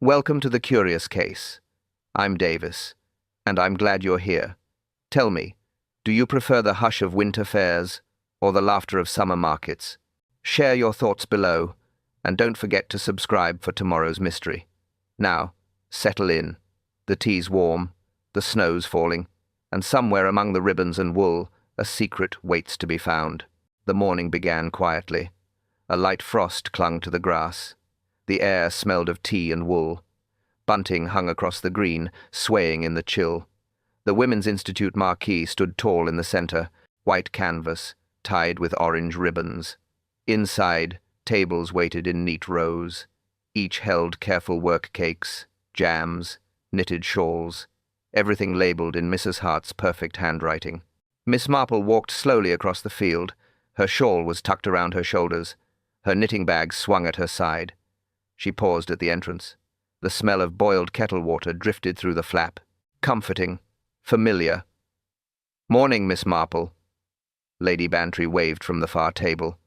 Welcome to the Curious Case. I'm Davis, and I'm glad you're here. Tell me, do you prefer the hush of winter fairs or the laughter of summer markets? Share your thoughts below, and don't forget to subscribe for tomorrow's mystery. Now, settle in. The tea's warm, the snow's falling, and somewhere among the ribbons and wool, a secret waits to be found. The morning began quietly. A light frost clung to the grass. The air smelled of tea and wool. Bunting hung across the green, swaying in the chill. The Women's Institute marquee stood tall in the center, white canvas, tied with orange ribbons. Inside, tables waited in neat rows. Each held careful work cakes, jams, knitted shawls, everything labeled in Mrs. Hart's perfect handwriting. Miss Marple walked slowly across the field. Her shawl was tucked around her shoulders. Her knitting bag swung at her side. She paused at the entrance. The smell of boiled kettle water drifted through the flap. Comforting. Familiar. "Morning, Miss Marple." Lady Bantry waved from the far table.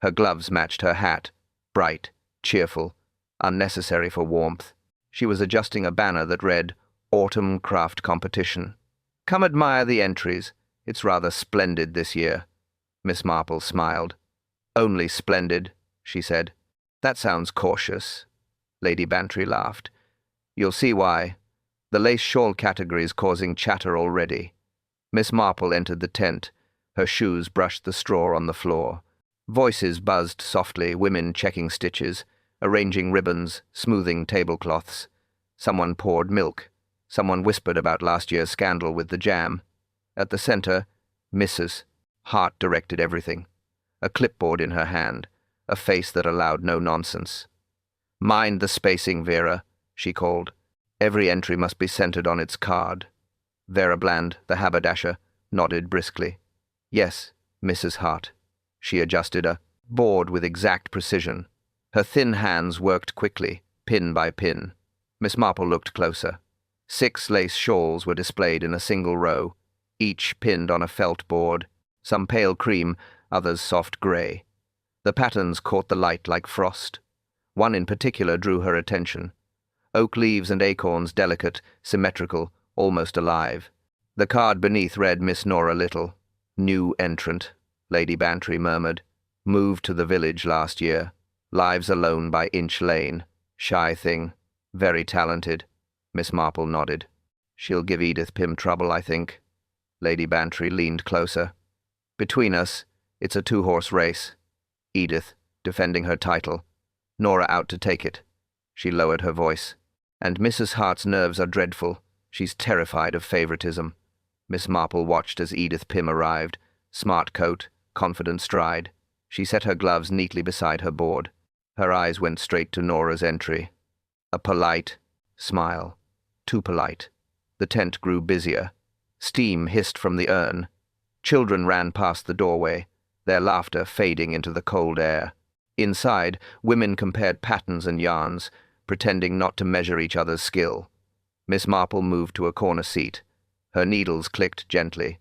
Her gloves matched her hat, bright, cheerful, unnecessary for warmth. She was adjusting a banner that read, "Autumn Craft Competition." "Come admire the entries. It's rather splendid this year." Miss Marple smiled. "Only splendid," she said. "That sounds cautious." Lady Bantry laughed. "You'll see why. The lace shawl category is causing chatter already." Miss Marple entered the tent. Her shoes brushed the straw on the floor. Voices buzzed softly, women checking stitches, arranging ribbons, smoothing tablecloths. Someone poured milk. Someone whispered about last year's scandal with the jam. At the center, Mrs. Hart directed everything. A clipboard in her hand, a face that allowed no nonsense. "Mind the spacing, Vera," she called. "Every entry must be centered on its card." Vera Bland, the haberdasher, nodded briskly. "Yes, Mrs. Hart." She adjusted a board with exact precision. Her thin hands worked quickly, pin by pin. Miss Marple looked closer. 6 lace shawls were displayed in a single row, each pinned on a felt board, some pale cream, others soft grey. The patterns caught the light like frost. One in particular drew her attention. Oak leaves and acorns, delicate, symmetrical, almost alive. The card beneath read Miss Nora Little. "New entrant," Lady Bantry murmured. "Moved to the village last year. Lives alone by Inch Lane. Shy thing. Very talented." Miss Marple nodded. "She'll give Edith Pym trouble, I think." Lady Bantry leaned closer. "Between us, it's a 2-horse race. Edith, defending her title. Nora out to take it." She lowered her voice. "And Mrs. Hart's nerves are dreadful. She's terrified of favoritism." Miss Marple watched as Edith Pym arrived. Smart coat, confident stride. She set her gloves neatly beside her board. Her eyes went straight to Nora's entry. A polite smile. Too polite. The tent grew busier. Steam hissed from the urn. Children ran past the doorway, their laughter fading into the cold air. Inside, women compared patterns and yarns, pretending not to measure each other's skill. Miss Marple moved to a corner seat. Her needles clicked gently.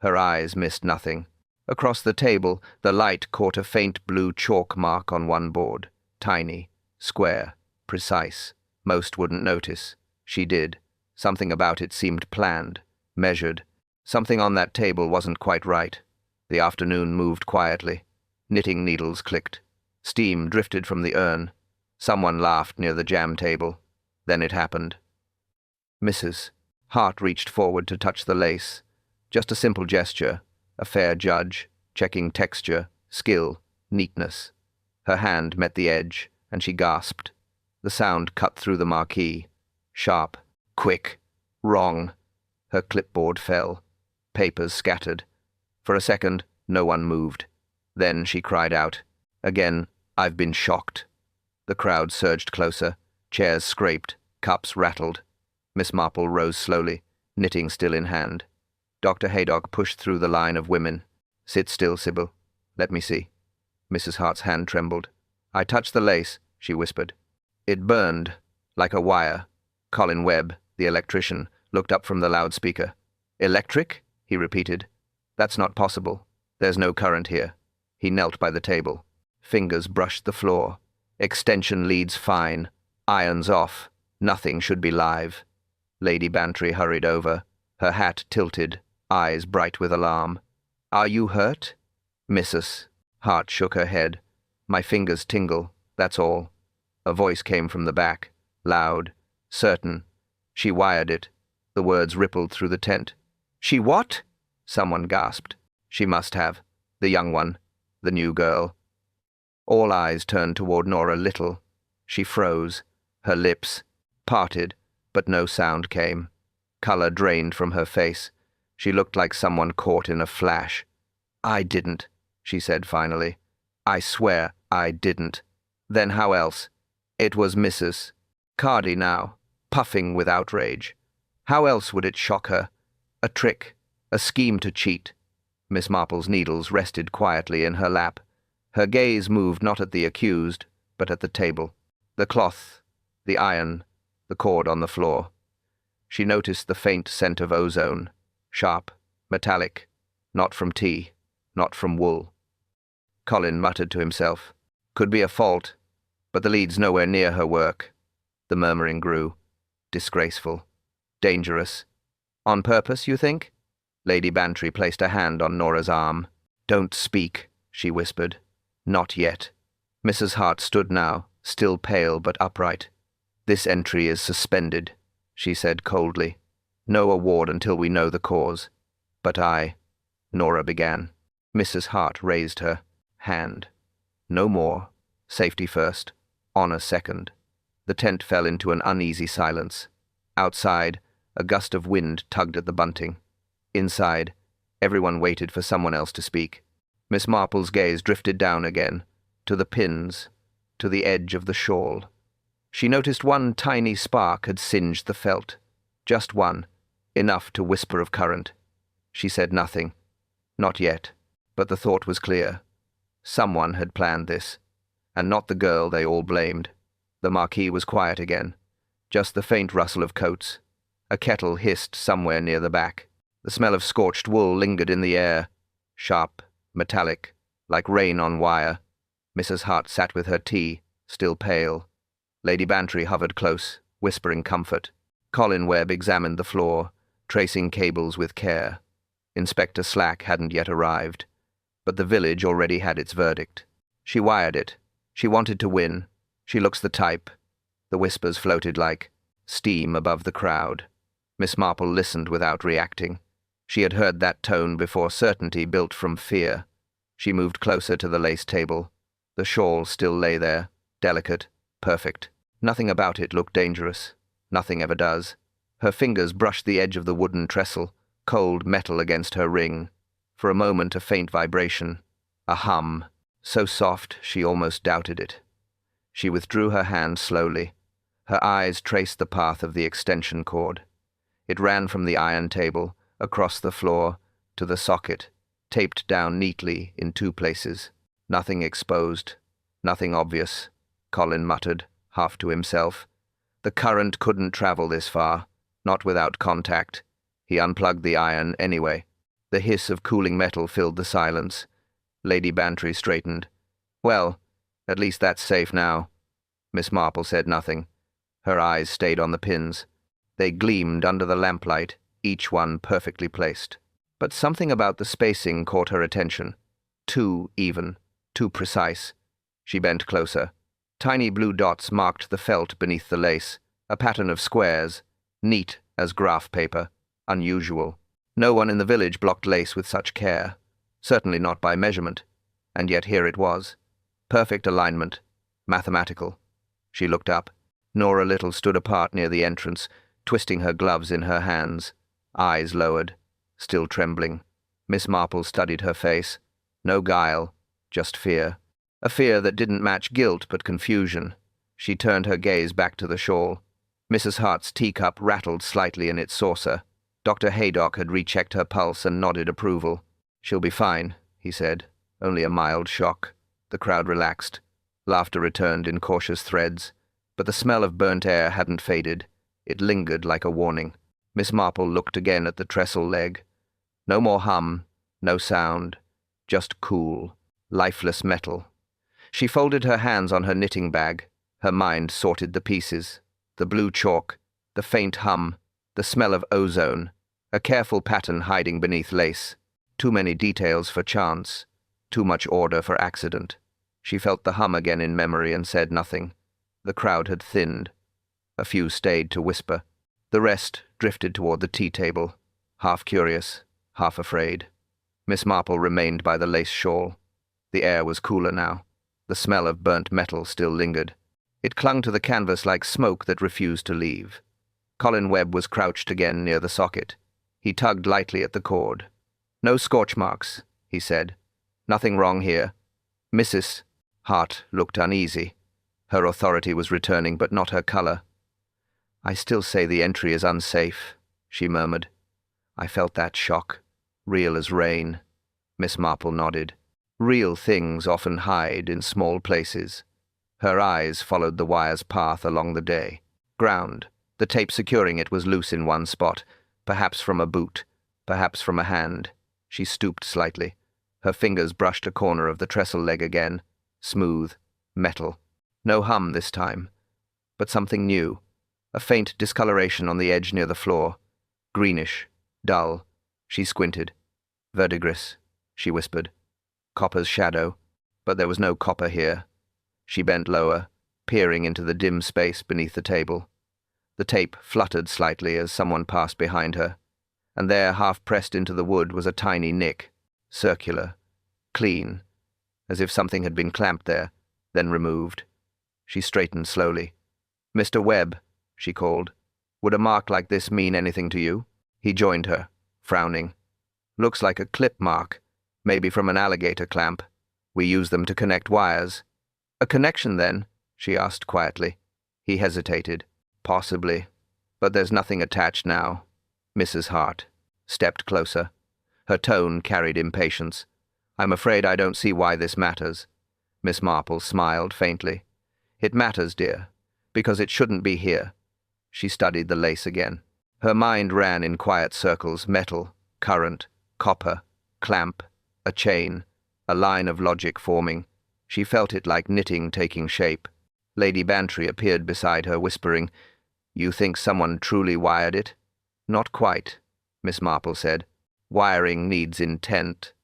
Her eyes missed nothing. Across the table, the light caught a faint blue chalk mark on one board. Tiny, square, precise. Most wouldn't notice. She did. Something about it seemed planned, measured. Something on that table wasn't quite right. The afternoon moved quietly. Knitting needles clicked. Steam drifted from the urn. Someone laughed near the jam table. Then it happened. Mrs. Hart reached forward to touch the lace. Just a simple gesture, a fair judge, checking texture, skill, neatness. Her hand met the edge, and she gasped. The sound cut through the marquee. Sharp, quick, wrong. Her clipboard fell. Papers scattered. For a second, no one moved. Then she cried out. Again, "I've been shocked." The crowd surged closer. Chairs scraped. Cups rattled. Miss Marple rose slowly, knitting still in hand. Dr. Haydock pushed through the line of women. "Sit still, Sybil. Let me see." Mrs. Hart's hand trembled. "I touched the lace," she whispered. It burned, like a wire. Colin Webb, the electrician, looked up from the loudspeaker. "Electric?" he repeated. "That's not possible. There's no current here." He knelt by the table. Fingers brushed the floor. "Extension leads fine. Irons off. Nothing should be live. Lady Bantry hurried over, her hat tilted, eyes bright with alarm. Are you hurt? Mrs. Hart shook her head. My fingers tingle, that's all. A voice came from the back, loud, certain. She wired it. The words rippled through the tent. She what? Someone gasped. She must have. The young one. The new girl. All eyes turned toward Nora Little. She froze. Her lips parted, but no sound came. Color drained from her face. She looked like someone caught in a flash. I didn't, she said finally. I swear I didn't. Then how else? It was Mrs. Cardy now, puffing with outrage. How else would it shock her? A trick, a scheme to cheat. Miss Marple's needles rested quietly in her lap. Her gaze moved not at the accused, but at the table. The cloth, the iron, the cord on the floor. She noticed the faint scent of ozone, sharp, metallic, not from tea, not from wool. Colin muttered to himself. Could be a fault, but the lead's nowhere near her work. The murmuring grew. Disgraceful. Dangerous. On purpose, you think? Lady Bantry placed a hand on Nora's arm. Don't speak, she whispered. Not yet. Mrs. Hart stood now, still pale but upright. This entry is suspended, she said coldly. No award until we know the cause. But Nora began. Mrs. Hart raised her hand. No more. Safety first. Honor second. The tent fell into an uneasy silence. Outside, a gust of wind tugged at the bunting. Inside, everyone waited for someone else to speak. Miss Marple's gaze drifted down again, to the pins, to the edge of the shawl. She noticed one tiny spark had singed the felt. Just one, enough to whisper of current. She said nothing. Not yet, but the thought was clear. Someone had planned this, and not the girl they all blamed. The Marquis was quiet again, just the faint rustle of coats. A kettle hissed somewhere near the back. The smell of scorched wool lingered in the air, sharp, metallic, like rain on wire. Mrs. Hart sat with her tea, still pale. Lady Bantry hovered close, whispering comfort. Colin Webb examined the floor, tracing cables with care. Inspector Slack hadn't yet arrived, but the village already had its verdict. She wired it. She wanted to win. She looks the type. The whispers floated like steam above the crowd. Miss Marple listened without reacting. She had heard that tone before certainty built from fear. She moved closer to the lace table. The shawl still lay there, delicate, perfect. Nothing about it looked dangerous. Nothing ever does. Her fingers brushed the edge of the wooden trestle, cold metal against her ring. For a moment a faint vibration, a hum, so soft she almost doubted it. She withdrew her hand slowly. Her eyes traced the path of the extension cord. It ran from the iron table, across the floor, to the socket, taped down neatly in two places. Nothing exposed, nothing obvious, Colin muttered, half to himself. The current couldn't travel this far, not without contact. He unplugged the iron anyway. The hiss of cooling metal filled the silence. Lady Bantry straightened. Well, at least that's safe now. Miss Marple said nothing. Her eyes stayed on the pins. They gleamed under the lamplight, each one perfectly placed. But something about the spacing caught her attention. Too even, too precise. She bent closer. Tiny blue dots marked the felt beneath the lace, a pattern of squares, neat as graph paper, unusual. No one in the village blocked lace with such care, certainly not by measurement, and yet here it was. Perfect alignment, mathematical. She looked up. Nora Little stood apart near the entrance, twisting her gloves in her hands, eyes lowered, still trembling. Miss Marple studied her face. No guile, just fear. A fear that didn't match guilt but confusion. She turned her gaze back to the shawl. Mrs. Hart's teacup rattled slightly in its saucer. Dr. Haydock had rechecked her pulse and nodded approval. She'll be fine, he said. Only a mild shock. The crowd relaxed. Laughter returned in cautious threads. But the smell of burnt air hadn't faded. It lingered like a warning. Miss Marple looked again at the trestle leg. No more hum, no sound, just cool, lifeless metal. She folded her hands on her knitting bag. Her mind sorted the pieces, the blue chalk, the faint hum, the smell of ozone, a careful pattern hiding beneath lace. Too many details for chance, too much order for accident. She felt the hum again in memory and said nothing. The crowd had thinned. A few stayed to whisper. The rest drifted toward the tea table, half curious, half afraid. Miss Marple remained by the lace shawl. The air was cooler now. The smell of burnt metal still lingered. It clung to the canvas like smoke that refused to leave. Colin Webb was crouched again near the socket. He tugged lightly at the cord. "No scorch marks," he said. "Nothing wrong here." Mrs. Hart looked uneasy. Her authority was returning, but not her color. "I still say the entry is unsafe," she murmured. "I felt that shock, real as rain." Miss Marple nodded. Real things often hide in small places. Her eyes followed the wire's path along the day. Ground. The tape securing it was loose in one spot, perhaps from a boot, perhaps from a hand. She stooped slightly. Her fingers brushed a corner of the trestle leg again. Smooth. Metal. No hum this time. But something new. A faint discoloration on the edge near the floor. Greenish. Dull. She squinted. "Verdigris," she whispered. "Copper's shadow." But there was no copper here. She bent lower, peering into the dim space beneath the table. The tape fluttered slightly as someone passed behind her, and there, half pressed into the wood, was a tiny nick, circular, clean, as if something had been clamped there, then removed. She straightened slowly. "Mr. Webb," she called, "would a mark like this mean anything to you?" He joined her, frowning. "Looks like a clip mark, maybe from an alligator clamp. We use them to connect wires." "A connection, then?" she asked quietly. He hesitated. "Possibly. But there's nothing attached now." Mrs. Hart stepped closer. Her tone carried impatience. "I'm afraid I don't see why this matters." Miss Marple smiled faintly. "It matters, dear, because it shouldn't be here." She studied the lace again. Her mind ran in quiet circles: metal, current, copper, clamp, a chain, a line of logic forming. She felt it like knitting taking shape. Lady Bantry appeared beside her, whispering, "You think someone truly wired it?" "Not quite," Miss Marple said. "Wiring needs intent.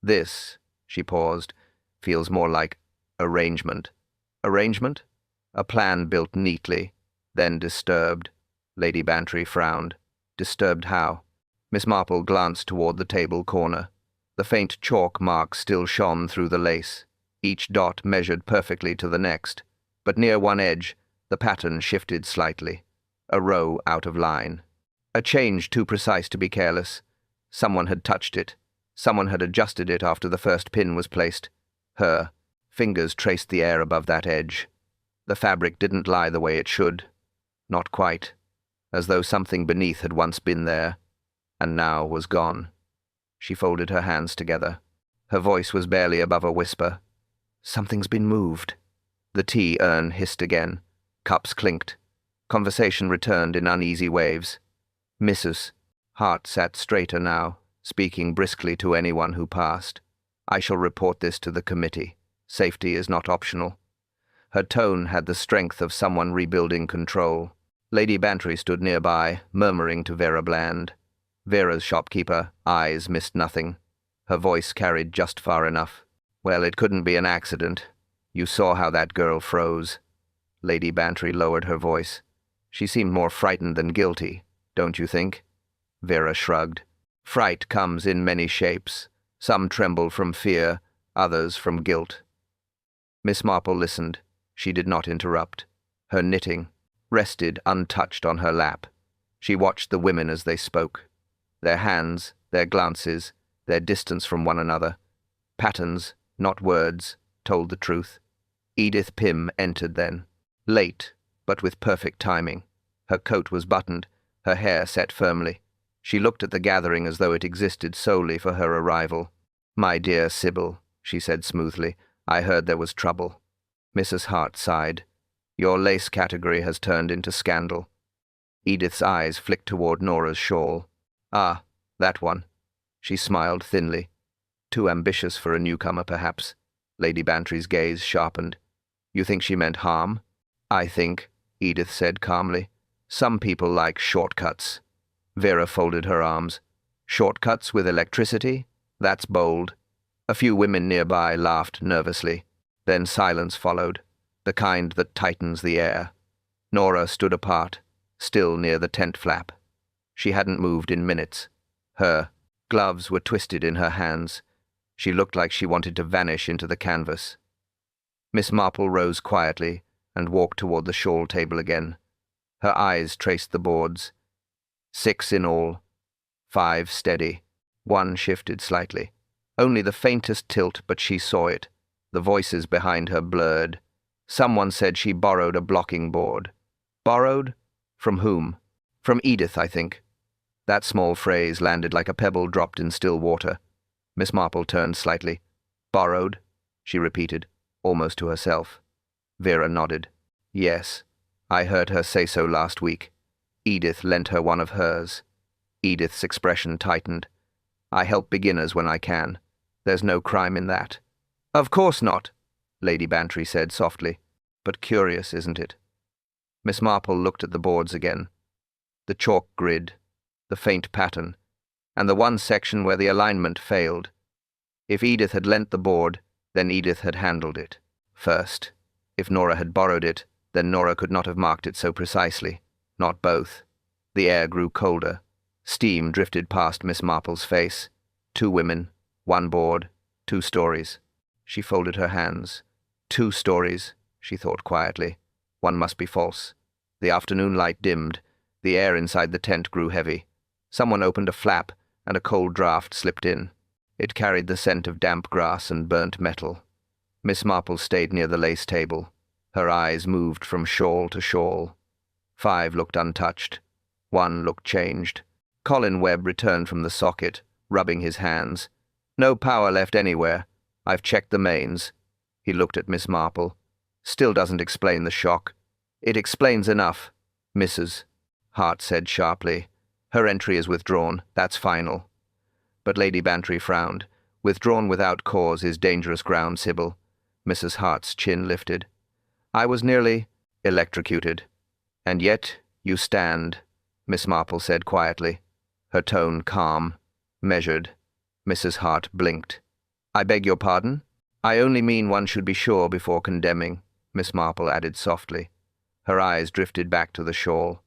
This," she paused, "feels more like arrangement." "Arrangement?" "A plan built neatly, then disturbed." Lady Bantry frowned. "Disturbed how?" Miss Marple glanced toward the table corner. The faint chalk marks still shone through the lace. Each dot measured perfectly to the next, but near one edge, the pattern shifted slightly. A row out of line. A change too precise to be careless. Someone had touched it. Someone had adjusted it after the first pin was placed. Her fingers traced the air above that edge. The fabric didn't lie the way it should. Not quite. As though something beneath had once been there, and now was gone. She folded her hands together. Her voice was barely above a whisper. "Something's been moved." The tea urn hissed again. Cups clinked. Conversation returned in uneasy waves. Mrs. Hart sat straighter now, speaking briskly to anyone who passed. "I shall report this to the committee. Safety is not optional." Her tone had the strength of someone rebuilding control. Lady Bantry stood nearby, murmuring to Vera Bland. Vera's shopkeeper eyes missed nothing. Her voice carried just far enough. "Well, it couldn't be an accident. You saw how that girl froze." Lady Bantry lowered her voice. "She seemed more frightened than guilty, don't you think?" Vera shrugged. "Fright comes in many shapes. Some tremble from fear, others from guilt." Miss Marple listened. She did not interrupt. Her knitting rested untouched on her lap. She watched the women as they spoke. Their hands, their glances, their distance from one another. Patterns, not words, told the truth. Edith Pym entered then. Late, but with perfect timing. Her coat was buttoned, her hair set firmly. She looked at the gathering as though it existed solely for her arrival. "My dear Sybil," she said smoothly, "I heard there was trouble." Mrs. Hart sighed. "Your lace category has turned into scandal." Edith's eyes flicked toward Nora's shawl. "Ah, that one." She smiled thinly. "Too ambitious for a newcomer, perhaps." Lady Bantry's gaze sharpened. "You think she meant harm?" I think, Edith said calmly. Some people like shortcuts. Vera folded her arms. Shortcuts with electricity? That's bold. A few women nearby laughed nervously. Then silence followed, the kind that tightens the air. Nora stood apart, still near the tent flap. She hadn't moved in minutes. Her gloves were twisted in her hands. She looked like she wanted to vanish into the canvas. Miss Marple rose quietly and walked toward the shawl table again. Her eyes traced the boards. 6 in all. 5 steady. 1 shifted slightly. Only the faintest tilt, but she saw it. The voices behind her blurred. Someone said she borrowed a blocking board. Borrowed? From whom? From Edith, I think. That small phrase landed like a pebble dropped in still water. Miss Marple turned slightly. Borrowed? She repeated, almost to herself. Vera nodded. Yes, I heard her say so last week. Edith lent her one of hers. Edith's expression tightened. I help beginners when I can. There's no crime in that. Of course not, Lady Bantry said softly. But curious, isn't it? Miss Marple looked at the boards again. The chalk grid, the faint pattern, and the one section where the alignment failed. If Edith had lent the board, then Edith had handled it first. If Nora had borrowed it, then Nora could not have marked it so precisely. Not both. The air grew colder. Steam drifted past Miss Marple's face. 2 women, 1 board, 2 stories. She folded her hands. 2 stories, she thought quietly. One must be false. The afternoon light dimmed. The air inside the tent grew heavy. Someone opened a flap, and a cold draught slipped in. It carried the scent of damp grass and burnt metal. Miss Marple stayed near the lace table. Her eyes moved from shawl to shawl. 5 looked untouched. 1 looked changed. Colin Webb returned from the socket, rubbing his hands. No power left anywhere. I've checked the mains. He looked at Miss Marple. Still doesn't explain the shock. It explains enough. Mrs. Hart said sharply. Her entry is withdrawn. That's final. But Lady Bantry frowned. Withdrawn without cause is dangerous ground, Sybil. Mrs. Hart's chin lifted. I was nearly electrocuted. And yet you stand, Miss Marple said quietly, her tone calm, measured. Mrs. Hart blinked. I beg your pardon? I only mean one should be sure before condemning, Miss Marple added softly. Her eyes drifted back to the shawl.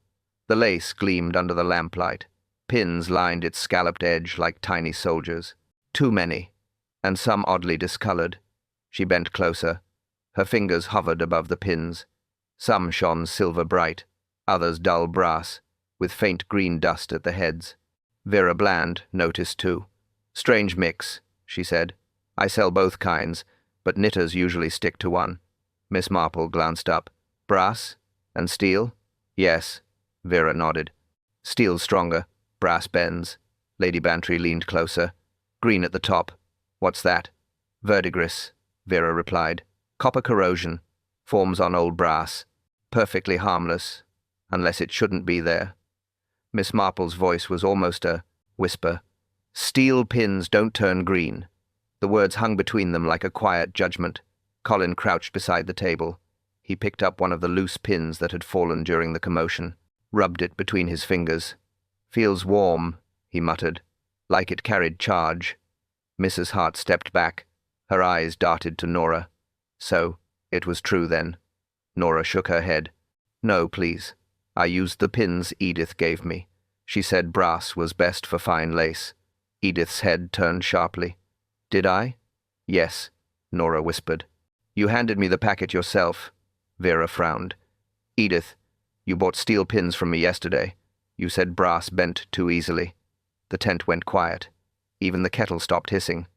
The lace gleamed under the lamplight. Pins lined its scalloped edge like tiny soldiers. Too many, and some oddly discolored. She bent closer. Her fingers hovered above the pins. Some shone silver bright, others dull brass, with faint green dust at the heads. Vera Bland noticed too. Strange mix, she said. I sell both kinds, but knitters usually stick to one. Miss Marple glanced up. Brass? And steel? Yes. Vera nodded. Steel's stronger. Brass bends. Lady Bantry leaned closer. Green at the top. What's that? Verdigris, Vera replied. Copper corrosion. Forms on old brass. Perfectly harmless, unless it shouldn't be there. Miss Marple's voice was almost a whisper. Steel pins don't turn green. The words hung between them like a quiet judgment. Colin crouched beside the table. He picked up one of the loose pins that had fallen during the commotion, rubbed it between his fingers. Feels warm, he muttered, like it carried charge. Mrs. Hart stepped back. Her eyes darted to Nora. So, it was true then. Nora shook her head. No, please. I used the pins Edith gave me. She said brass was best for fine lace. Edith's head turned sharply. Did I? Yes, Nora whispered. You handed me the packet yourself. Vera frowned. Edith, you bought steel pins from me yesterday. You said brass bent too easily. The tent went quiet. Even the kettle stopped hissing.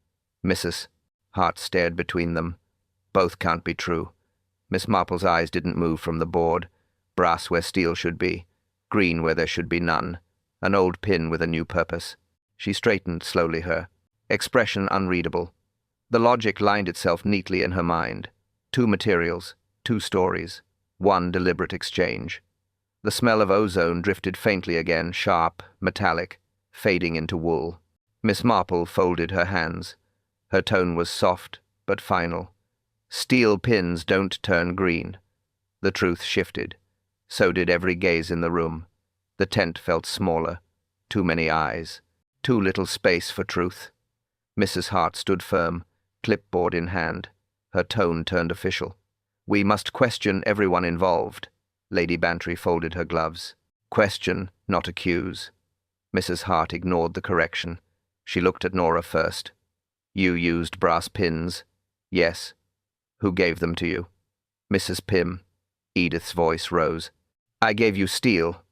Mrs. Hart stared between them. Both can't be true. Miss Marple's eyes didn't move from the board. Brass where steel should be. Green where there should be none. An old pin with a new purpose. She straightened slowly, her expression unreadable. The logic lined itself neatly in her mind. 2 materials, 2 stories, 1 deliberate exchange. The smell of ozone drifted faintly again, sharp, metallic, fading into wool. Miss Marple folded her hands. Her tone was soft, but final. Steel pins don't turn green. The truth shifted. So did every gaze in the room. The tent felt smaller. Too many eyes. Too little space for truth. Mrs. Hart stood firm, clipboard in hand. Her tone turned official. "We must question everyone involved." Lady Bantry folded her gloves. "Question, not accuse." Mrs. Hart ignored the correction. She looked at Nora first. "You used brass pins?" "Yes." "Who gave them to you?" "Mrs. Pym." Edith's voice rose. "I gave you steel,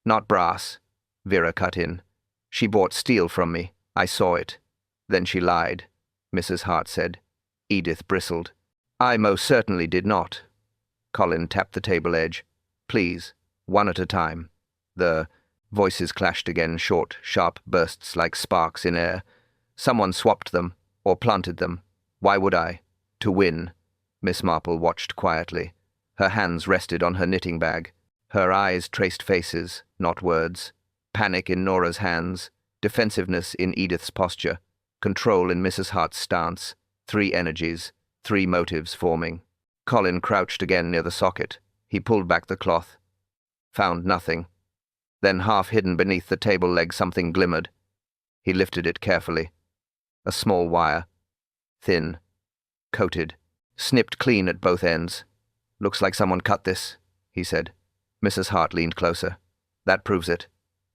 not brass," Vera cut in. "She bought steel from me. I saw it." "Then she lied," Mrs. Hart said. Edith bristled. "I most certainly did not." Colin tapped the table edge. "Please, one at a time." The voices clashed again, short, sharp bursts like sparks in air. "Someone swapped them, or planted them. Why would I? To win." Miss Marple watched quietly. Her hands rested on her knitting bag. Her eyes traced faces, not words. Panic in Nora's hands, defensiveness in Edith's posture, control in Mrs. Hart's stance. 3 energies, 3 motives forming. Colin crouched again near the socket. He pulled back the cloth. Found nothing. Then, half hidden beneath the table leg, something glimmered. He lifted it carefully. A small wire. Thin. Coated. Snipped clean at both ends. "Looks like someone cut this," he said. Mrs. Hart leaned closer. "That proves it."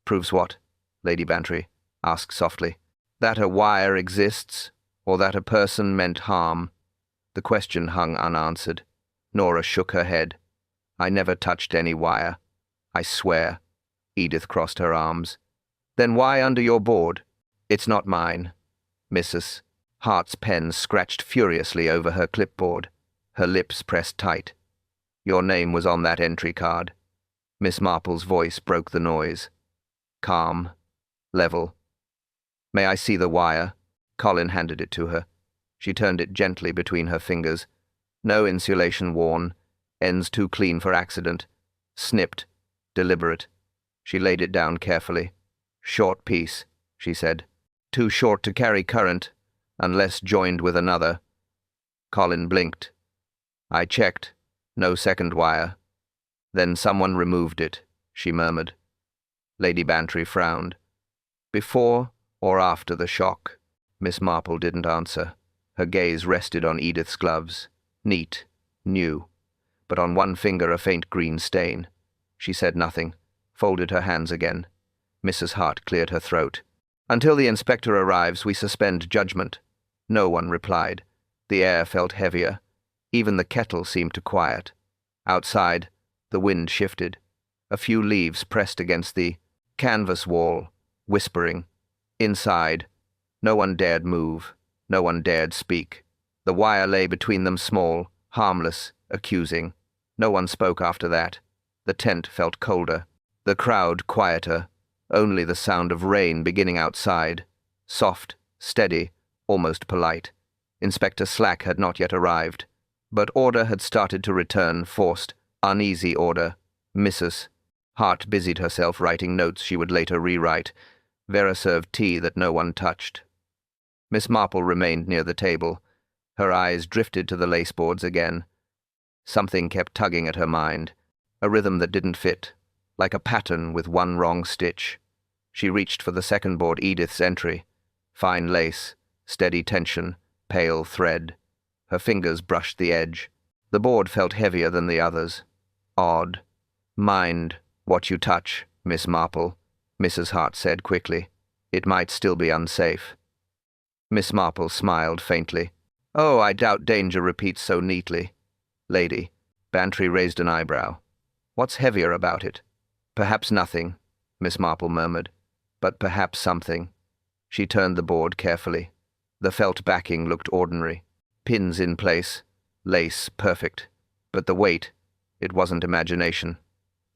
"Proves what?" Lady Bantry asked softly. "That a wire exists, or that a person meant harm." The question hung unanswered. Nora shook her head. "I never touched any wire. I swear." Edith crossed her arms. "Then why under your board?" "It's not mine." Mrs. Hart's pen scratched furiously over her clipboard. Her lips pressed tight. "Your name was on that entry card." Miss Marple's voice broke the noise. Calm. Level. "May I see the wire?" Colin handed it to her. She turned it gently between her fingers. No insulation worn. Ends too clean for accident. Snipped. Deliberate. She laid it down carefully. "Short piece," she said. "Too short to carry current, unless joined with another." Colin blinked. "I checked. No second wire." "Then someone removed it," she murmured. Lady Bantry frowned. "Before or after the shock?" Miss Marple didn't answer. Her gaze rested on Edith's gloves. Neat. New. But on one finger a faint green stain. She said nothing. Folded her hands again. Mrs. Hart cleared her throat. "Until the inspector arrives, we suspend judgment." No one replied. The air felt heavier. Even the kettle seemed to quiet. Outside, the wind shifted. A few leaves pressed against the canvas wall, whispering. Inside, no one dared move. No one dared speak. The wire lay between them, small, harmless, accusing. No one spoke after that. The tent felt colder. The crowd quieter. Only the sound of rain beginning outside. Soft, steady, almost polite. Inspector Slack had not yet arrived. But order had started to return, forced, uneasy order. Mrs. Hart busied herself writing notes she would later rewrite. Vera served tea that no one touched. Miss Marple remained near the table. Her eyes drifted to the laceboards again. Something kept tugging at her mind. A rhythm that didn't fit, like a pattern with one wrong stitch. She reached for the second board, Edith's entry. Fine lace, steady tension, pale thread. Her fingers brushed the edge. The board felt heavier than the others. Odd. "Mind what you touch, Miss Marple," Mrs. Hart said quickly. "It might still be unsafe." Miss Marple smiled faintly. "Oh, I doubt danger repeats so neatly." Lady Bantry raised an eyebrow. "What's heavier about it?" "Perhaps nothing," Miss Marple murmured. "But perhaps something." She turned the board carefully. The felt backing looked ordinary. Pins in place. Lace perfect. But the weight, it wasn't imagination.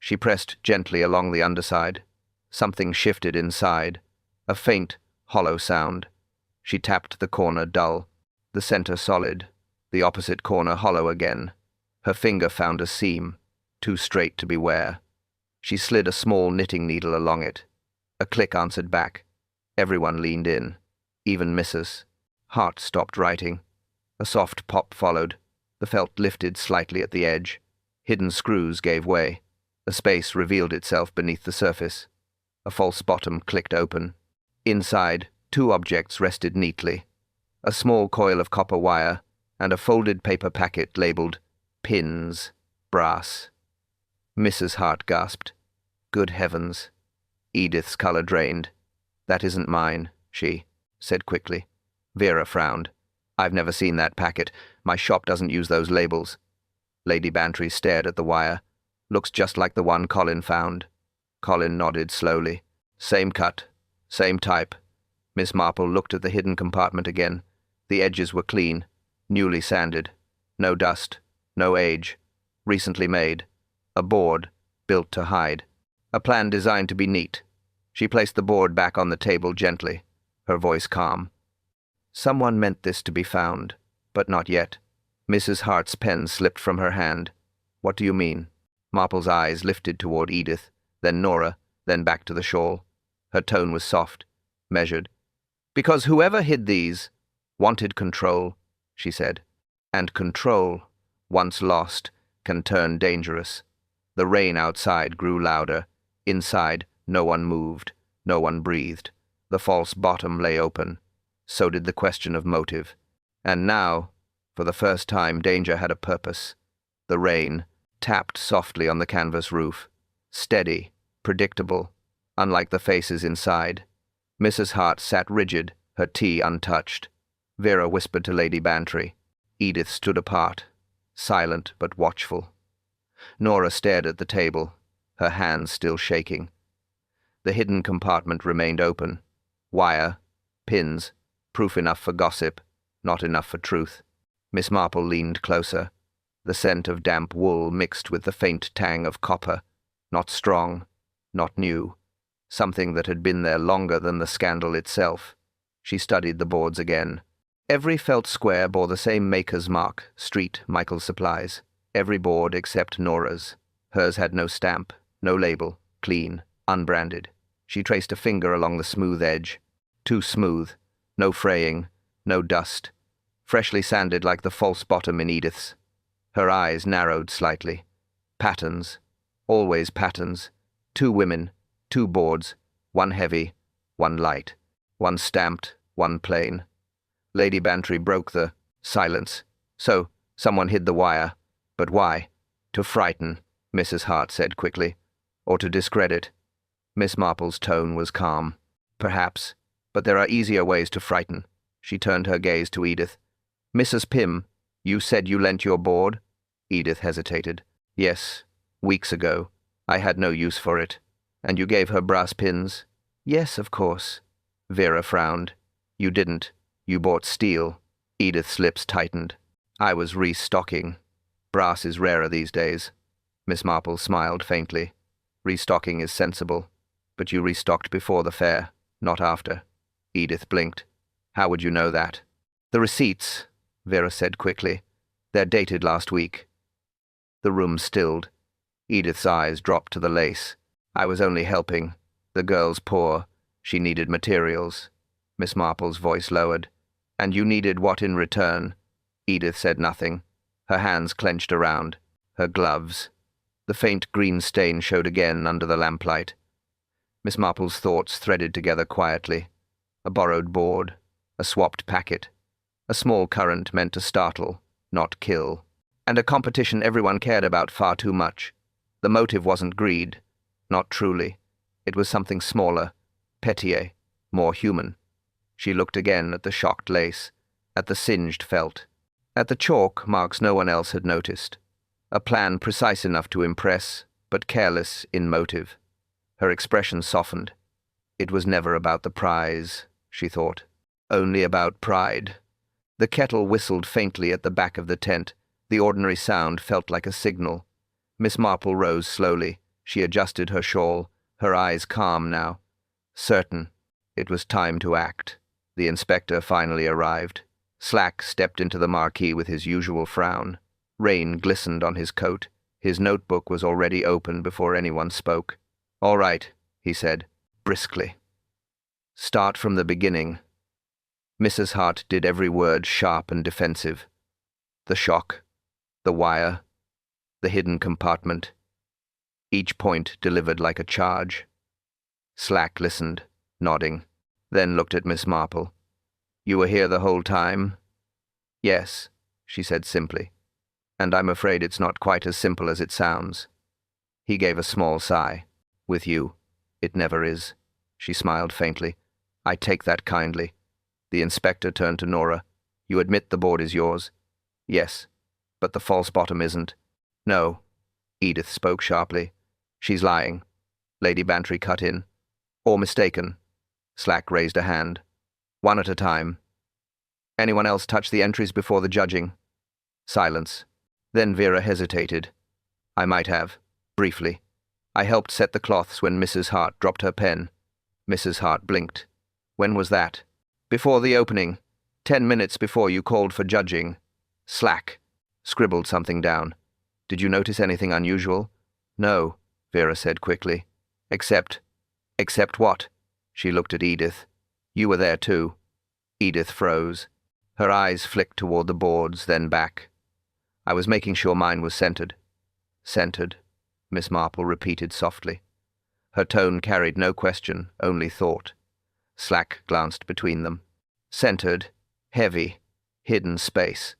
She pressed gently along the underside. Something shifted inside. A faint, hollow sound. She tapped the corner dull. The center solid. The opposite corner hollow again. Her finger found a seam, too straight to be wear. She slid a small knitting needle along it. A click answered back. Everyone leaned in. Even Mrs. Hart stopped writing. A soft pop followed. The felt lifted slightly at the edge. Hidden screws gave way. A space revealed itself beneath the surface. A false bottom clicked open. Inside, two objects rested neatly: a small coil of copper wire and a folded paper packet labeled "Pins, Brass." Mrs. Hart gasped. Good heavens. Edith's color drained. That isn't mine, she said quickly. Vera frowned. I've never seen that packet. My shop doesn't use those labels. Lady Bantry stared at the wire. Looks just like the one Colin found. Colin nodded slowly. Same cut, same type. Miss Marple looked at the hidden compartment again. The edges were clean, newly sanded. No dust, no age. Recently made. A board, built to hide. A plan designed to be neat. She placed the board back on the table gently, her voice calm. Someone meant this to be found, but not yet. Mrs. Hart's pen slipped from her hand. What do you mean? Marple's eyes lifted toward Edith, then Nora, then back to the shawl. Her tone was soft, measured. Because whoever hid these wanted control, she said. And control, once lost, can turn dangerous. The rain outside grew louder. Inside, no one moved, no one breathed. The false bottom lay open. So did the question of motive. And now, for the first time, danger had a purpose. The rain tapped softly on the canvas roof. Steady, predictable, unlike the faces inside. Mrs. Hart sat rigid, her tea untouched. Vera whispered to Lady Bantry. Edith stood apart, silent but watchful. Nora stared at the table, her hands still shaking. The hidden compartment remained open. Wire, pins, proof enough for gossip, not enough for truth. Miss Marple leaned closer. The scent of damp wool mixed with the faint tang of copper. Not strong, not new. Something that had been there longer than the scandal itself. She studied the boards again. Every felt square bore the same maker's mark, Street, Michael's Supplies. Every board except Nora's. Hers had no stamp, no label, clean, unbranded. She traced a finger along the smooth edge. Too smooth. No fraying, no dust. Freshly sanded like the false bottom in Edith's. Her eyes narrowed slightly. Patterns. Always patterns. 2 women, 2 boards, one heavy, one light. One stamped, one plain. Lady Bantry broke the silence. So, someone hid the wire. But why? To frighten, Mrs. Hart said quickly. Or to discredit. Miss Marple's tone was calm. Perhaps, but there are easier ways to frighten. She turned her gaze to Edith. Mrs. Pym, you said you lent your board? Edith hesitated. Yes, weeks ago. I had no use for it. And you gave her brass pins? Yes, of course. Vera frowned. You didn't. You bought steel. Edith's lips tightened. I was restocking. Brass is rarer these days. Miss Marple smiled faintly. Restocking is sensible. But you restocked before the fair, not after. Edith blinked. How would you know that? The receipts, Vera said quickly. They're dated last week. The room stilled. Edith's eyes dropped to the lace. I was only helping. The girl's poor. She needed materials. Miss Marple's voice lowered. And you needed what in return? Edith said nothing. Her hands clenched around. Her gloves. The faint green stain showed again under the lamplight. Miss Marple's thoughts threaded together quietly. A borrowed board. A swapped packet. A small current meant to startle, not kill. And a competition everyone cared about far too much. The motive wasn't greed. Not truly. It was something smaller, pettier, more human. She looked again at the shocked lace, at the singed felt, at the chalk marks no one else had noticed. A plan precise enough to impress, but careless in motive. Her expression softened. It was never about the prize, she thought. Only about pride. The kettle whistled faintly at the back of the tent. The ordinary sound felt like a signal. Miss Marple rose slowly. She adjusted her shawl, her eyes calm now. Certain. It was time to act. The inspector finally arrived. Slack stepped into the marquee with his usual frown. Rain glistened on his coat. His notebook was already open before anyone spoke. All right, he said, briskly. Start from the beginning. Mrs. Hart did every word sharp and defensive. The shock. The wire. the hidden compartment. Each point delivered like a charge. Slack listened, nodding, then looked at Miss Marple. "You were here the whole time?" "Yes," she said simply. "And I'm afraid it's not quite as simple as it sounds." He gave a small sigh. "With you, it never is." She smiled faintly. "I take that kindly." The inspector turned to Nora. "You admit the board is yours?" "Yes, but the false bottom isn't." "No," Edith spoke sharply. "She's lying." Lady Bantry cut in. "Or mistaken." Slack raised a hand. "One at a time. Anyone else touch the entries before the judging?" Silence. Then Vera hesitated. "I might have. Briefly. I helped set the cloths when Mrs. Hart dropped her pen." Mrs. Hart blinked. "When was that?" "Before the opening. 10 minutes before you called for judging." Slack scribbled something down. "Did you notice anything unusual?" "No," Vera said quickly. Except what?" She looked at Edith. "You were there too." Edith froze. Her eyes flicked toward the boards, then back. "I was making sure mine was centered." "Centered," Miss Marple repeated softly. Her tone carried no question, only thought. Slack glanced between them. "Centered, heavy, hidden space."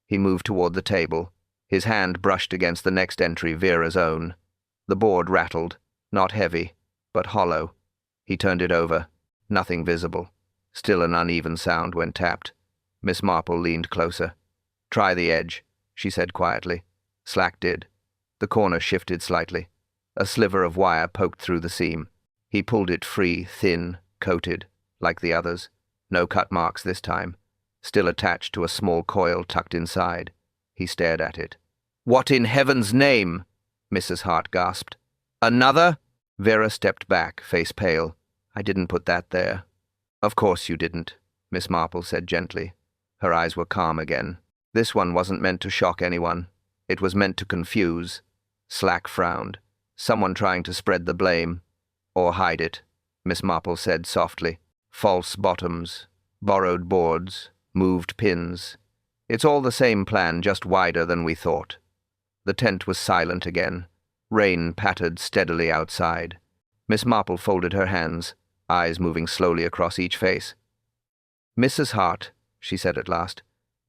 He moved toward the table. His hand brushed against the next entry, Vera's own. The board rattled, not heavy, but hollow. He turned it over. Nothing visible. Still an uneven sound when tapped. Miss Marple leaned closer. "Try the edge," she said quietly. Slack did. The corner shifted slightly. A sliver of wire poked through the seam. He pulled it free, thin, coated, like the others. No cut marks this time. Still attached to a small coil tucked inside. He stared at it. "What in heaven's name?" Mrs. Hart gasped. "Another?" Vera stepped back, face pale. "I didn't put that there." "Of course you didn't," Miss Marple said gently. Her eyes were calm again. "This one wasn't meant to shock anyone. It was meant to confuse." Slack frowned. "Someone trying to spread the blame. Or hide it," Miss Marple said softly. "False bottoms, borrowed boards, moved pins. It's all the same plan, just wider than we thought." The tent was silent again. Rain pattered steadily outside. Miss Marple folded her hands, eyes moving slowly across each face. "Mrs. Hart," she said at last,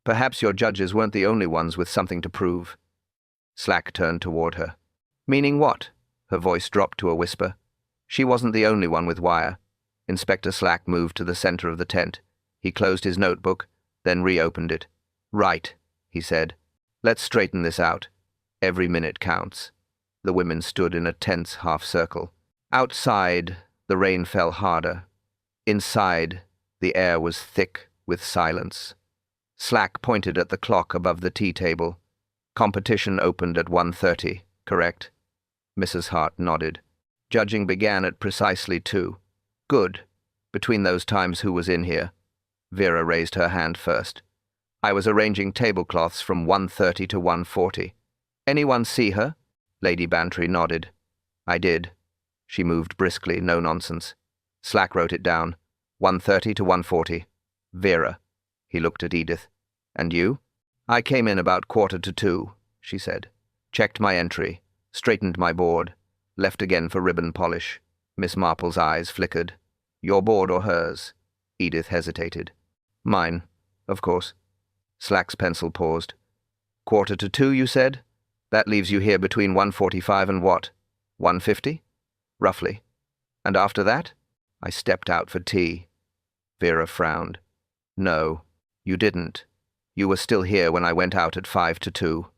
"perhaps your judges weren't the only ones with something to prove." Slack turned toward her. "Meaning what?" Her voice dropped to a whisper. "She wasn't the only one with wire." Inspector Slack moved to the center of the tent. He closed his notebook, then reopened it. "Right," he said. "Let's straighten this out. Every minute counts." The women stood in a tense half-circle. Outside, the rain fell harder. Inside, the air was thick with silence. Slack pointed at the clock above the tea table. "Competition opened at 1:30, correct?" Mrs. Hart nodded. "Judging began at precisely 2. Good. Between those times, who was in here?" Vera raised her hand first. "I was arranging tablecloths from 1:30 to 1:40. Anyone see her?" Lady Bantry nodded. "I did." She moved briskly, no nonsense. Slack wrote it down. 1:30 to 1:40. "Vera." He looked at Edith. "And you?" "I came in about 1:45, she said. "Checked my entry, straightened my board, left again for ribbon polish." Miss Marple's eyes flickered. "Your board or hers?" Edith hesitated. "Mine, of course." Slack's pencil paused. 1:45, you said? That leaves you here between 1:45 and what? 1:50? Roughly. And after that? I stepped out for tea. Vera frowned. "No, you didn't. You were still here when I went out at 1:55.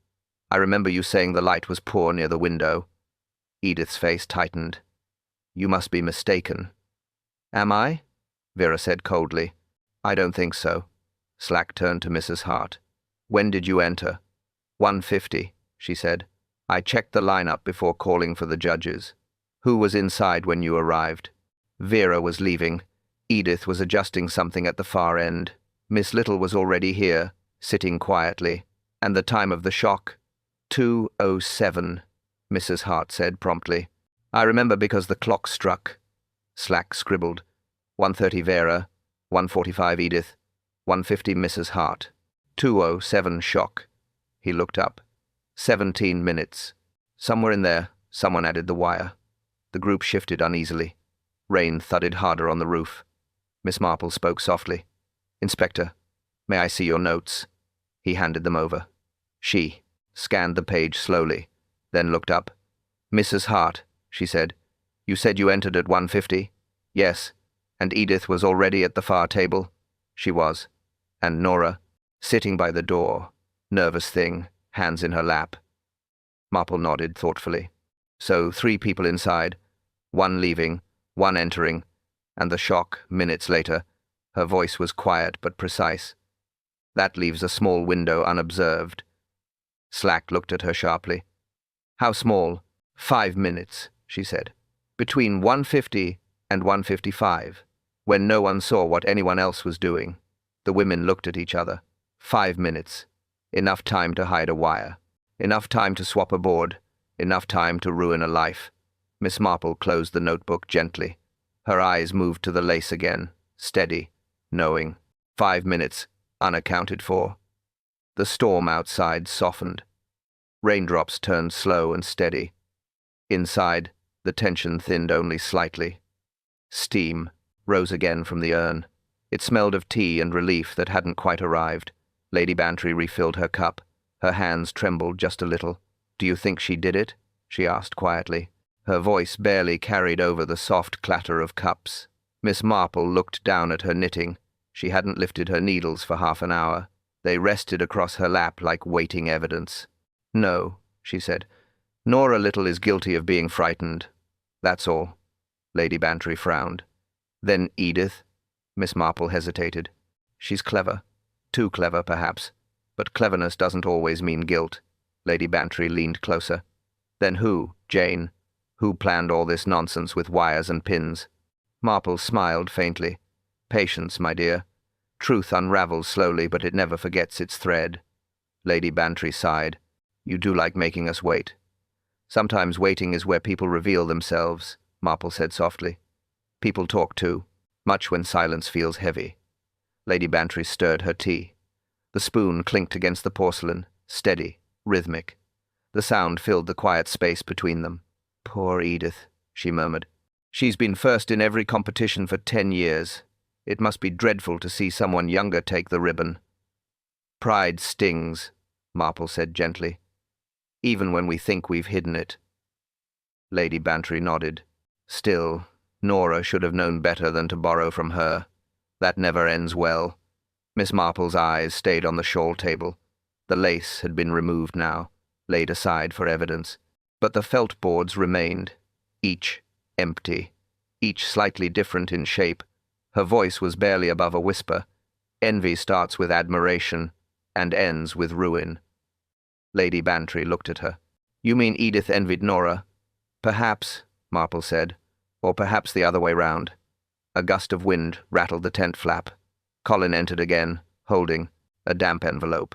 I remember you saying the light was poor near the window." Edith's face tightened. "You must be mistaken." "Am I?" Vera said coldly. "I don't think so." Slack turned to Mrs. Hart. "When did you enter?" 1:50, she said. "I checked the lineup before calling for the judges." "Who was inside when you arrived?" Vera was leaving. Edith was adjusting something at the far end. Miss Little was already here, sitting quietly. "And the time of the shock?" 2:07, Mrs. Hart said promptly. "I remember because the clock struck." Slack scribbled. 1:30 Vera, 1:45 Edith, 1:50 Mrs. Hart. 2:07 shock. He looked up. 17 minutes. Somewhere in there, someone added the wire. The group shifted uneasily. Rain thudded harder on the roof. Miss Marple spoke softly. "Inspector, may I see your notes?" He handed them over. She scanned the page slowly, then looked up. "Mrs. Hart," she said, "you said you entered at 1:50? "Yes. And Edith was already at the far table?" "She was." "And Nora?" "Sitting by the door. Nervous thing, hands in her lap." Marple nodded thoughtfully. "So 3 people inside, 1 leaving, 1 entering, and the shock, minutes later." Her voice was quiet but precise. "That leaves a small window unobserved." Slack looked at her sharply. "How small?" 5 minutes, she said. "Between 1:50 and 1:55, when no one saw what anyone else was doing." The women looked at each other. 5 minutes. Enough time to hide a wire. Enough time to swap a board. Enough time to ruin a life. Miss Marple closed the notebook gently. Her eyes moved to the lace again, steady, knowing. 5 minutes, unaccounted for. The storm outside softened. Raindrops turned slow and steady. Inside, the tension thinned only slightly. Steam rose again from the urn. It smelled of tea and relief that hadn't quite arrived. Lady Bantry refilled her cup. Her hands trembled just a little. "Do you think she did it?" she asked quietly. Her voice barely carried over the soft clatter of cups. Miss Marple looked down at her knitting. She hadn't lifted her needles for half an hour. They rested across her lap like waiting evidence. "No," she said. "Nora Little is guilty of being frightened. That's all." Lady Bantry frowned. "Then Edith?" Miss Marple hesitated. "She's clever. Too clever, perhaps. But cleverness doesn't always mean guilt." Lady Bantry leaned closer. "Then who, Jane? Who planned all this nonsense with wires and pins?" Marple smiled faintly. "Patience, my dear. Truth unravels slowly, but it never forgets its thread." Lady Bantry sighed. "You do like making us wait." "Sometimes waiting is where people reveal themselves," Marple said softly. "People talk too, much when silence feels heavy." Lady Bantry stirred her tea. The spoon clinked against the porcelain, steady, rhythmic. The sound filled the quiet space between them. "Poor Edith," she murmured. "She's been first in every competition for 10 years. It must be dreadful to see someone younger take the ribbon." "Pride stings," Marple said gently. "Even when we think we've hidden it." Lady Bantry nodded. "Still, Nora should have known better than to borrow from her. That never ends well." Miss Marple's eyes stayed on the shawl table. The lace had been removed now, laid aside for evidence. But the felt boards remained, each empty, each slightly different in shape. Her voice was barely above a whisper. "Envy starts with admiration and ends with ruin." Lady Bantry looked at her. "You mean Edith envied Nora?" "Perhaps," Marple said, "or perhaps the other way round." A gust of wind rattled the tent flap. Colin entered again, holding a damp envelope.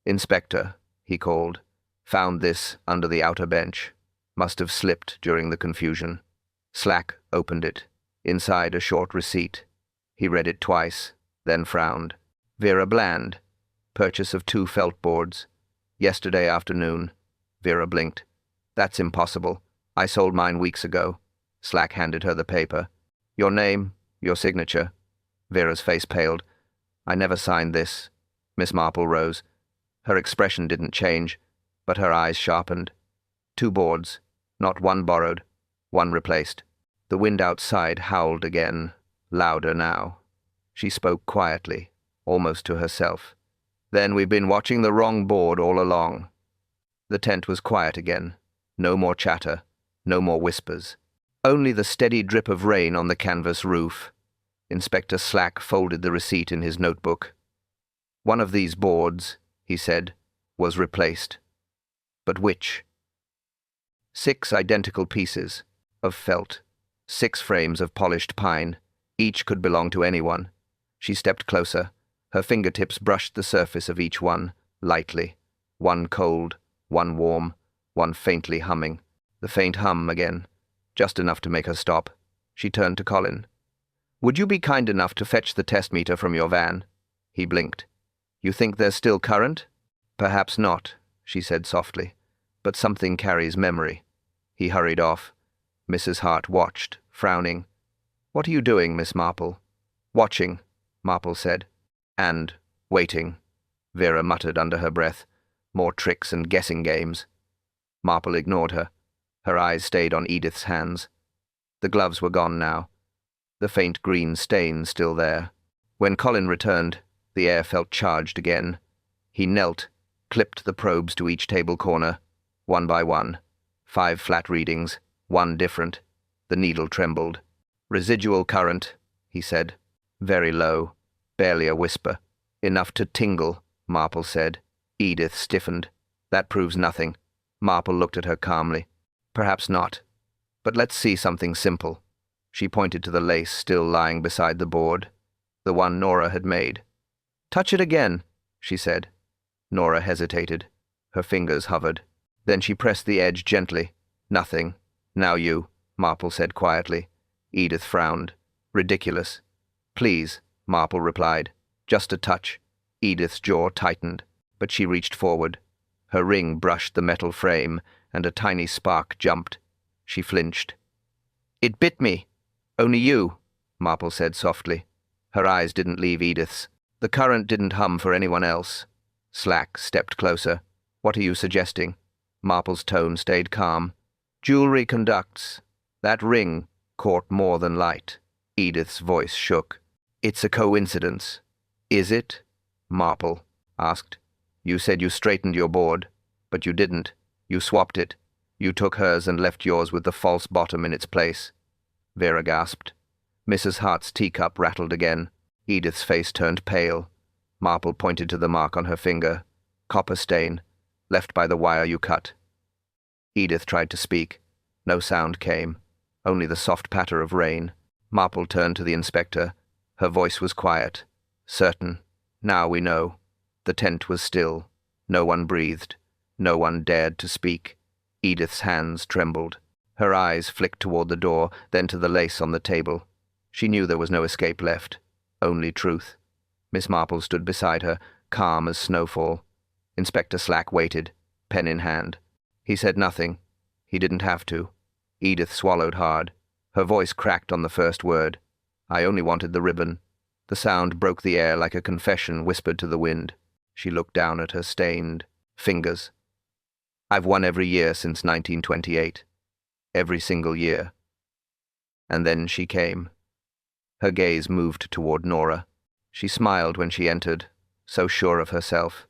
"Inspector," he called. "Found this under the outer bench. Must have slipped during the confusion." Slack opened it. Inside a short receipt. He read it twice, then frowned. "Vera Bland. Purchase of 2 felt boards. Yesterday afternoon." Vera blinked. "That's impossible. I sold mine weeks ago." Slack handed her the paper. "Your name, your signature." Vera's face paled. "I never signed this." Miss Marple rose. Her expression didn't change, but her eyes sharpened. 2 boards, not 1 borrowed, 1 replaced. The wind outside howled again, louder now. She spoke quietly, almost to herself. "Then we've been watching the wrong board all along." The tent was quiet again. No more chatter, no more whispers. Only the steady drip of rain on the canvas roof. Inspector Slack folded the receipt in his notebook. "One of these boards," he said, "was replaced. But which?" 6 identical pieces of felt, 6 frames of polished pine. Each could belong to anyone. She stepped closer. Her fingertips brushed the surface of each one, lightly. 1 cold, 1 warm, 1 faintly humming. The faint hum again, just enough to make her stop. She turned to Colin. "Would you be kind enough to fetch the test meter from your van?" He blinked. "You think there's still current?" "Perhaps not," she said softly, but something carries memory. He hurried off. Mrs. Hart watched, frowning. What are you doing, Miss Marple? Watching, Marple said. And waiting, Vera muttered under her breath. More tricks and guessing games. Marple ignored her. Her eyes stayed on Edith's hands. The gloves were gone now. The faint green stain still there. When Colin returned, the air felt charged again. He knelt, clipped the probes to each table corner, one by one. 5 flat readings, one different. The needle trembled. Residual current, he said. Very low, barely a whisper. Enough to tingle, Marple said. Edith stiffened. That proves nothing. Marple looked at her calmly. Perhaps not. But let's see something simple. She pointed to the lace still lying beside the board, the one Nora had made. Touch it again, she said. Nora hesitated. Her fingers hovered. Then she pressed the edge gently. Nothing. Now you, Marple said quietly. Edith frowned. Ridiculous. Please, Marple replied. Just a touch. Edith's jaw tightened, but she reached forward. Her ring brushed the metal frame, and a tiny spark jumped. She flinched. It bit me. Only you, Marple said softly. Her eyes didn't leave Edith's. The current didn't hum for anyone else. Slack stepped closer. What are you suggesting? Marple's tone stayed calm. Jewelry conducts. That ring caught more than light. Edith's voice shook. It's a coincidence. Is it? Marple asked. You said you straightened your board, but you didn't. You swapped it. You took hers and left yours with the false bottom in its place. Vera gasped. Mrs. Hart's teacup rattled again. Edith's face turned pale. Marple pointed to the mark on her finger. Copper stain, left by the wire you cut. Edith tried to speak. No sound came, only the soft patter of rain. Marple turned to the inspector. Her voice was quiet, certain. Now we know. The tent was still. No one breathed. No one dared to speak. Edith's hands trembled. Her eyes flicked toward the door, then to the lace on the table. She knew there was no escape left, only truth. Miss Marple stood beside her, calm as snowfall. Inspector Slack waited, pen in hand. He said nothing. He didn't have to. Edith swallowed hard. Her voice cracked on the first word. I only wanted the ribbon. The sound broke the air like a confession whispered to the wind. She looked down at her stained fingers. I've won every year since 1928. Every single year. And then she came. Her gaze moved toward Nora. She smiled when she entered, so sure of herself.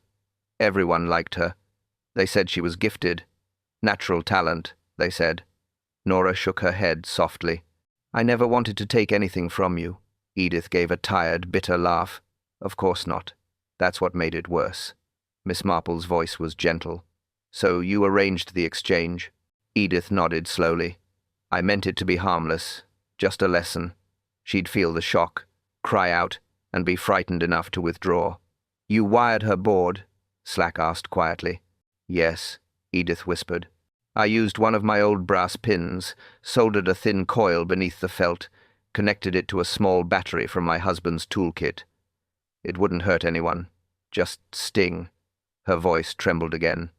Everyone liked her. They said she was gifted. Natural talent, they said. Nora shook her head softly. I never wanted to take anything from you. Edith gave a tired, bitter laugh. Of course not. That's what made it worse. Miss Marple's voice was gentle. So you arranged the exchange? Edith nodded slowly. I meant it to be harmless, just a lesson. She'd feel the shock, cry out, and be frightened enough to withdraw. You wired her board? Slack asked quietly. Yes, Edith whispered. I used one of my old brass pins, soldered a thin coil beneath the felt, connected it to a small battery from my husband's toolkit. It wouldn't hurt anyone, just sting. Her voice trembled again.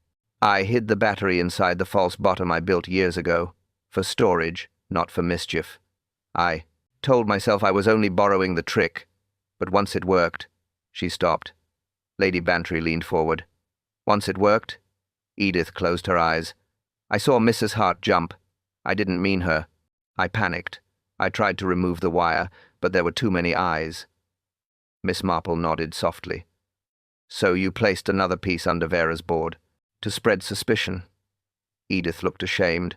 I hid the battery inside the false bottom I built years ago, for storage, not for mischief. I told myself I was only borrowing the trick, but once it worked. She stopped. Lady Bantry leaned forward. Once it worked? Edith closed her eyes. I saw Mrs. Hart jump. I didn't mean her. I panicked. I tried to remove the wire, but there were too many eyes. Miss Marple nodded softly. So you placed another piece under Vera's board, to spread suspicion. Edith looked ashamed.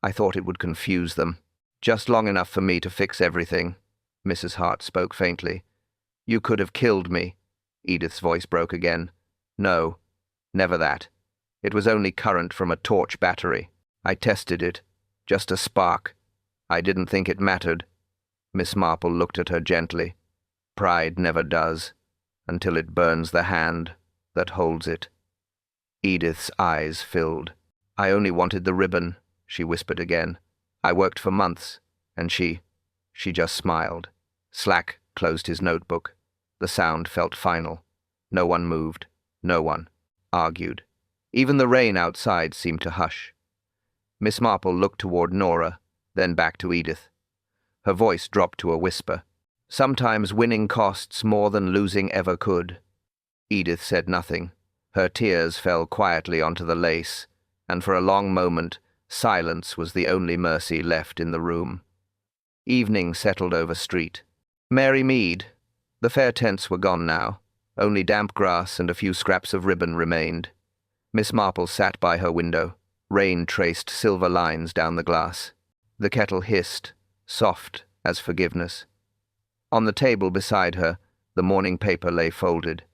I thought it would confuse them. Just long enough for me to fix everything. Mrs. Hart spoke faintly. You could have killed me. Edith's voice broke again. No, never that. It was only current from a torch battery. I tested it. Just a spark. I didn't think it mattered. Miss Marple looked at her gently. Pride never does, until it burns the hand that holds it. Edith's eyes filled. I only wanted the ribbon, she whispered again. I worked for months, and she just smiled. Slack closed his notebook. The sound felt final. No one moved. No one argued. Even the rain outside seemed to hush. Miss Marple looked toward Nora, then back to Edith. Her voice dropped to a whisper. Sometimes winning costs more than losing ever could. Edith said nothing. Her tears fell quietly onto the lace, and for a long moment, silence was the only mercy left in the room. Evening settled over street. Mary Mead. The fair tents were gone now. Only damp grass and a few scraps of ribbon remained. Miss Marple sat by her window. Rain traced silver lines down the glass. The kettle hissed, soft as forgiveness. On the table beside her, the morning paper lay folded.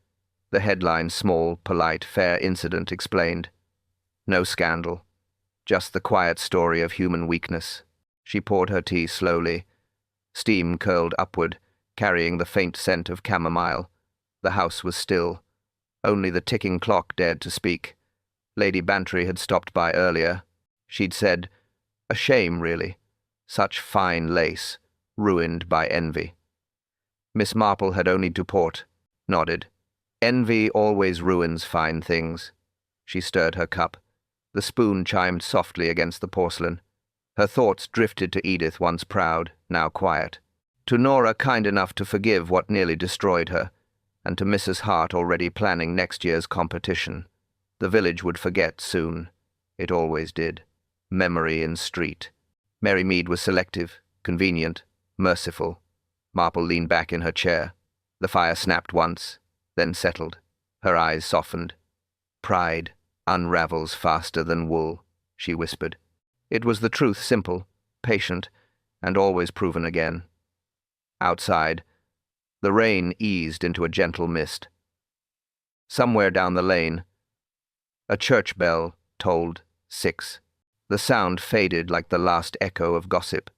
The headline, small, polite, fair incident, explained. No scandal. Just the quiet story of human weakness. She poured her tea slowly. Steam curled upward, carrying the faint scent of chamomile. The house was still. Only the ticking clock dared to speak. Lady Bantry had stopped by earlier. She'd said, "A shame, really. Such fine lace, ruined by envy." Miss Marple had only to port, nodded. Envy always ruins fine things. She stirred her cup. The spoon chimed softly against the porcelain. Her thoughts drifted to Edith, once proud, now quiet. To Nora, kind enough to forgive what nearly destroyed her, and to Mrs. Hart, already planning next year's competition. The village would forget soon. It always did. Memory in street. Mary Mead was selective, convenient, merciful. Marple leaned back in her chair. The fire snapped once, then settled. Her eyes softened. "Pride unravels faster than wool," she whispered. It was the truth, simple, patient, and always proven again. Outside, the rain eased into a gentle mist. Somewhere down the lane, a church bell tolled 6. The sound faded like the last echo of gossip.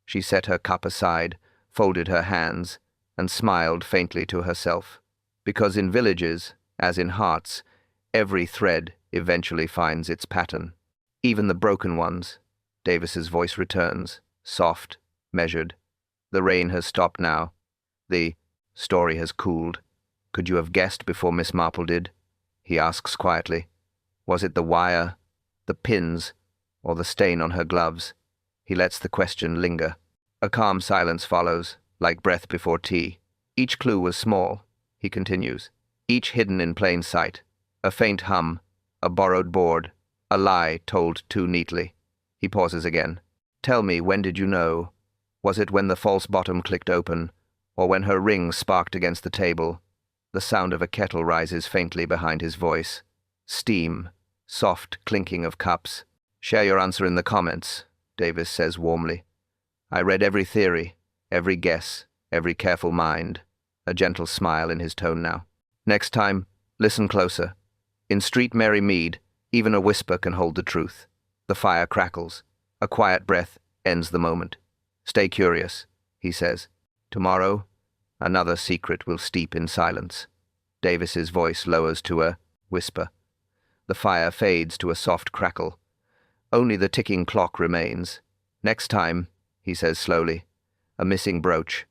She set her cup aside, folded her hands, and smiled faintly to herself. Because in villages, as in hearts, every thread eventually finds its pattern. Even the broken ones. Davis's voice returns, soft, measured. The rain has stopped now. The story has cooled. Could you have guessed before Miss Marple did? He asks quietly. Was it the wire, the pins, or the stain on her gloves? He lets the question linger. A calm silence follows, like breath before tea. Each clue was small, he continues, each hidden in plain sight. A faint hum, a borrowed board, a lie told too neatly. He pauses again. Tell me, when did you know? Was it when the false bottom clicked open, or when her ring sparked against the table? The sound of a kettle rises faintly behind his voice. Steam, soft clinking of cups. Share your answer in the comments, Davis says warmly. I read every theory, every guess, every careful mind. A gentle smile in his tone now. Next time, listen closer. In Street Mary Mead, even a whisper can hold the truth. The fire crackles. A quiet breath ends the moment. Stay curious, he says. Tomorrow, another secret will steep in silence. Davis's voice lowers to a whisper. The fire fades to a soft crackle. Only the ticking clock remains. Next time, he says slowly, a missing brooch,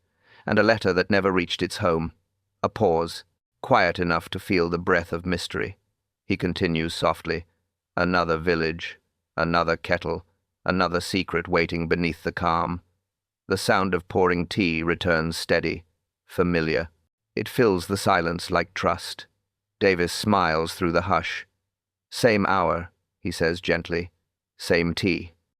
and a letter that never reached its home. A pause, quiet enough to feel the breath of mystery. He continues softly. Another village, another kettle, another secret waiting beneath the calm. The sound of pouring tea returns steady, familiar. It fills the silence like trust. Davis smiles through the hush. Same hour, he says gently. Same tea.